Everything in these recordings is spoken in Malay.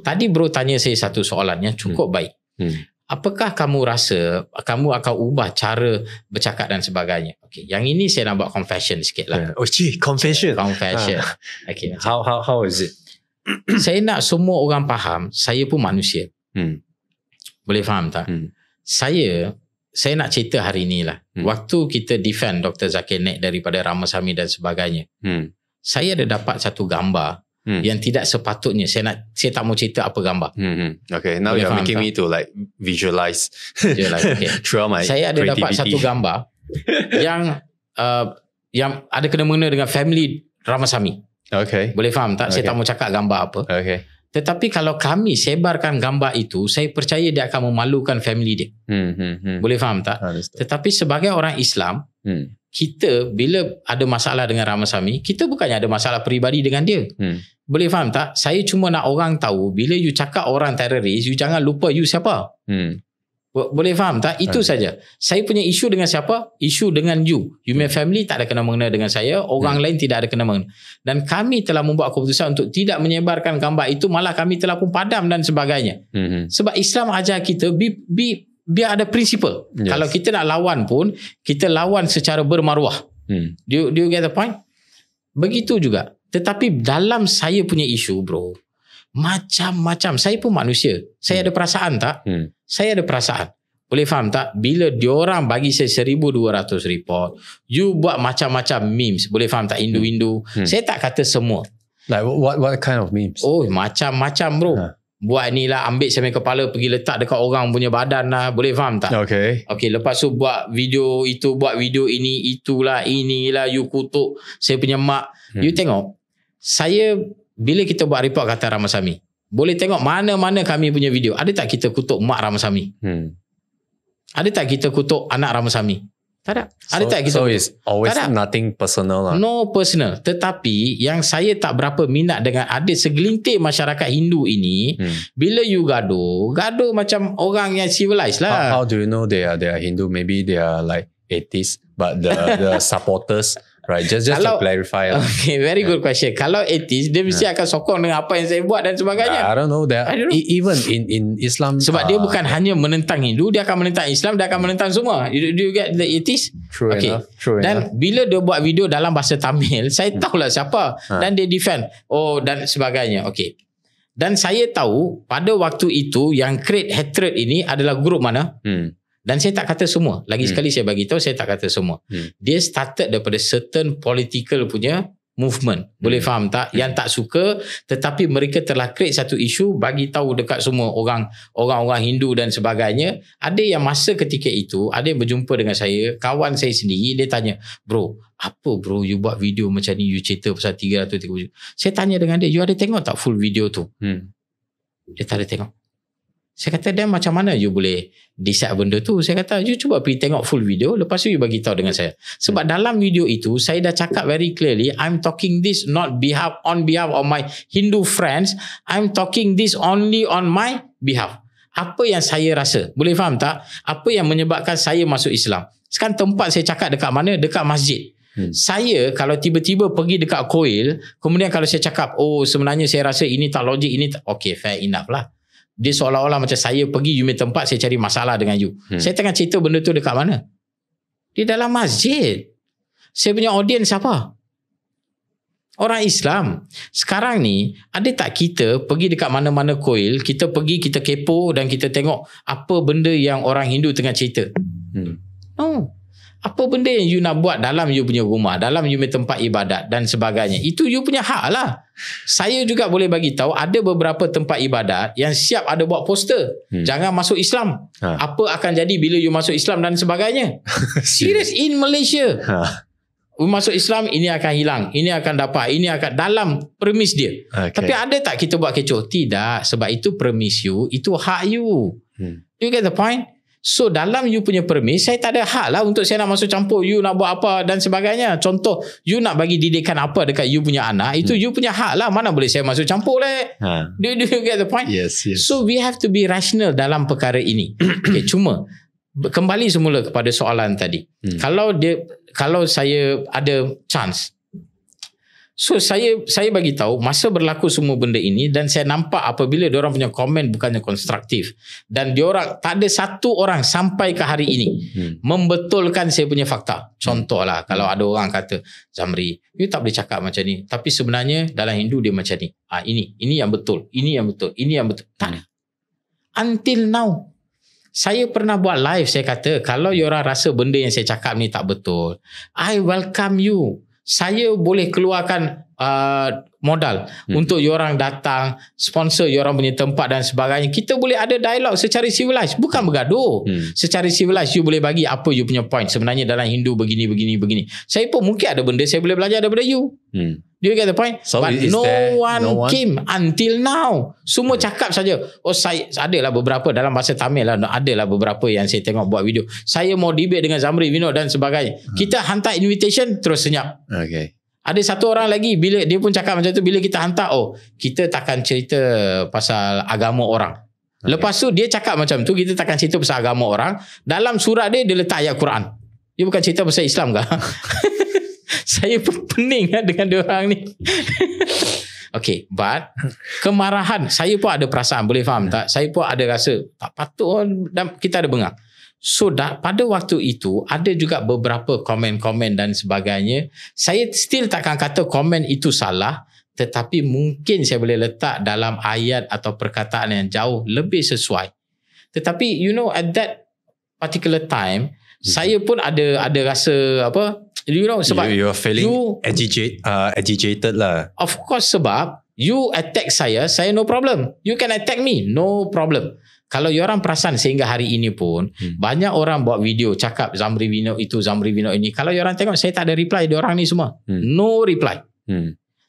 Tadi bro tanya saya satu soalan yang cukup baik. Apakah kamu rasa kamu akan ubah cara bercakap dan sebagainya? Okay, yang ini saya nak buat confession sikit lah. Oh, confession. Confession. Okay. How is it? Saya nak semua orang faham, saya pun manusia. Boleh faham tak? Saya nak cerita hari ni lah. Waktu kita defend Dr. Zakir Naik daripada Ramasamy dan sebagainya, saya ada dapat satu gambar yang tidak sepatutnya. Saya tak mau cerita apa gambar. Okay, now Boleh you're making tak? me to like visualize. Okay. Throughout my Saya ada dapat satu gambar yang ada kena-mengena dengan family Ramasamy. Okay. Boleh faham tak? Saya tak mau cakap gambar apa. Okay. Tetapi kalau kami sebarkan gambar itu, saya percaya dia akan memalukan family dia. Boleh faham tak? Understood. Tetapi sebagai orang Islam, kita bila ada masalah dengan Ramasamy, kita bukannya ada masalah peribadi dengan dia. Boleh faham tak? Saya cuma nak orang tahu, bila you cakap orang teroris, you jangan lupa you siapa. Boleh faham tak? Itu saja. Saya punya isu dengan siapa? Isu dengan you. You punya family tak ada kena-mengena dengan saya. Orang lain tidak ada kena-mengena. Dan kami telah membuat keputusan untuk tidak menyebarkan gambar itu. Malah kami telah pun padam dan sebagainya. Sebab Islam ajar kita biar ada prinsipal. Yes. Kalau kita nak lawan pun, kita lawan secara bermaruah. Do you get the point? Begitu juga. Tetapi dalam saya punya isu bro, macam-macam. Saya pun manusia. Saya ada perasaan tak? Saya ada perasaan. Boleh faham tak? Bila diorang bagi saya 1,200 report, you buat macam-macam memes. Boleh faham tak? Hindu-Hindu. Saya tak kata semua. Like what kind of memes? Oh, macam-macam bro. Buat ni lah, ambil sampai kepala pergi letak dekat orang punya badan lah. Boleh faham tak? Okay. Okay, lepas tu buat video itu, buat video ini, itulah, inilah, you kutuk saya punya mak. You tengok, saya bila kita buat report kata Ramasamy, boleh tengok mana-mana kami punya video. Ada tak kita kutuk mak Ramasamy? Ada tak kita kutuk anak Ramasamy? Tak ada. Ada tak kita? So it's always nothing personal lah. No personal. Tetapi yang saya tak berapa minat dengan ada segelintir masyarakat Hindu ini, bila you gaduh macam orang yang civilized lah. How do you know they are Hindu? Maybe they are like atheists, but the supporters, right? Just to clarify. Okay, very good question. Kalau atheist, dia mesti akan sokong dengan apa yang saya buat dan sebagainya. I don't know. Even in Islam, sebab dia bukan hanya menentang Hindu, dia akan menentang Islam, dia akan menentang semua. Do you get the atheist? True enough. Dan bila dia buat video dalam bahasa Tamil, saya tahulah siapa dan dia defend. Oh, dan sebagainya. Okay. Dan saya tahu pada waktu itu yang create hatred ini adalah grup mana? Dan saya tak kata semua. Lagi sekali saya bagi tahu, saya tak kata semua. Dia started daripada certain political punya movement. Boleh faham tak? Yang tak suka, tetapi mereka telah create satu isu, bagi tahu dekat semua orang-orang Hindu dan sebagainya. Ada yang masa ketika itu, ada yang berjumpa dengan saya, kawan saya sendiri, dia tanya, bro, apa bro you buat video macam ni, you cerita pasal 330. Saya tanya dengan dia, you ada tengok tak full video tu? Dia tak ada tengok. Saya kata, dan macam mana you boleh decide benda tu? Saya kata, you cuba pergi tengok full video, lepas tu you bagi tahu dengan saya. Sebab dalam video itu, saya dah cakap very clearly, I'm talking this not on behalf of my Hindu friends, I'm talking this only on my behalf. Apa yang saya rasa, boleh faham tak? Apa yang menyebabkan saya masuk Islam. Sekarang tempat saya cakap dekat mana? Dekat masjid. Saya kalau tiba-tiba pergi dekat Koil, kemudian kalau saya cakap, oh sebenarnya saya rasa ini tak logik, ini tak, okay, fair enough lah. Dia seolah-olah macam saya pergi you punya tempat, saya cari masalah dengan you. Saya tengah cerita benda tu dekat mana? Di dalam masjid. Saya punya audience siapa? Orang Islam. Sekarang ni, ada tak kita pergi dekat mana-mana Koil, kita pergi, kita kepo dan kita tengok apa benda yang orang Hindu tengah cerita? No. Apa benda yang you nak buat dalam you punya rumah, dalam you punya tempat ibadat dan sebagainya, itu you punya hak lah. Saya juga boleh bagi tahu ada beberapa tempat ibadat yang siap ada buat poster, jangan masuk Islam. Apa akan jadi bila you masuk Islam dan sebagainya. Serious in Malaysia. You masuk Islam, ini akan hilang, ini akan dapat, ini akan, dalam premis dia. Tapi ada tak kita buat kecoh? Tidak, sebab itu premis you, itu hak you. You get the point? So dalam you punya premis, saya tak ada hak lah untuk saya nak masuk campur you nak buat apa dan sebagainya. Contoh, you nak bagi didikan apa dekat you punya anak, itu you punya hak lah. Mana boleh saya masuk campur lah. Do you get the point? Yes. So we have to be rational dalam perkara ini. Okay, cuma kembali semula kepada soalan tadi. Kalau saya ada chance, So saya bagi tahu masa berlaku semua benda ini, dan saya nampak apabila diorang punya komen bukannya konstruktif dan diorang tak ada satu orang sampai ke hari ini membetulkan saya punya fakta. Contohlah kalau ada orang kata, Zamri, you tak boleh cakap macam ni, tapi sebenarnya dalam Hindu dia macam ni. Ini yang betul, ini yang betul, ini yang betul. Tak ada. Until now. Saya pernah buat live, saya kata kalau you orang rasa benda yang saya cakap ni tak betul, I welcome you. Saya boleh keluarkan modal untuk you orang datang, sponsor you orang punya tempat dan sebagainya. Kita boleh ada dialog secara civilized, bukan bergaduh. Secara civilized you boleh bagi apa you punya point. Sebenarnya dalam Hindu begini. Saya pun mungkin ada benda saya boleh belajar daripada you. Do you get the point? So but no one came until now. Semua cakap saja. Saya adalah beberapa dalam bahasa Tamil lah. Adalah beberapa yang saya tengok buat video. Saya mau debate dengan Zamri Vinod dan sebagainya. Kita hantar invitation terus senyap. Okay. Ada satu orang lagi bila dia pun cakap macam tu, bila kita hantar, kita takkan cerita pasal agama orang. Lepas tu dia cakap macam tu, kita takkan cerita pasal agama orang. Dalam surat dia letak ayat Quran. Dia bukan cerita pasal Islam ke? Saya pun pening dengan diorang ni. Okay, but kemarahan, saya pun ada perasaan, boleh faham tak? Saya pun ada rasa tak patut dan kita ada bengang. So pada waktu itu ada juga beberapa komen-komen dan sebagainya. Saya still takkan kata komen itu salah, tetapi mungkin saya boleh letak dalam ayat atau perkataan yang jauh lebih sesuai. Tetapi at that particular time, saya pun ada rasa apa, sebab you're feeling agitated lah. Of course, sebab you attack saya no problem. You can attack me, no problem. Kalau you orang perasan sehingga hari ini pun banyak orang buat video cakap Zamri Vinod itu, Zamri Vinod ini. Kalau you orang tengok, saya tak ada reply dia orang ni semua. No reply.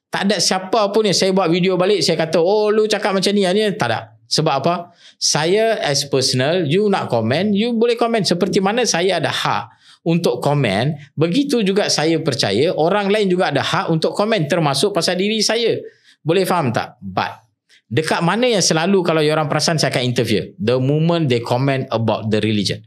Tak ada siapa pun yang saya buat video balik saya kata, lu cakap macam ni, tak ada. Sebab apa? Saya as personal, you nak komen, you boleh komen seperti mana saya ada hak untuk komen. Begitu juga saya percaya orang lain juga ada hak untuk komen, termasuk pasal diri saya. Boleh faham tak? But dekat mana yang selalu kalau orang perasan saya akan interview? The moment they comment about the religion.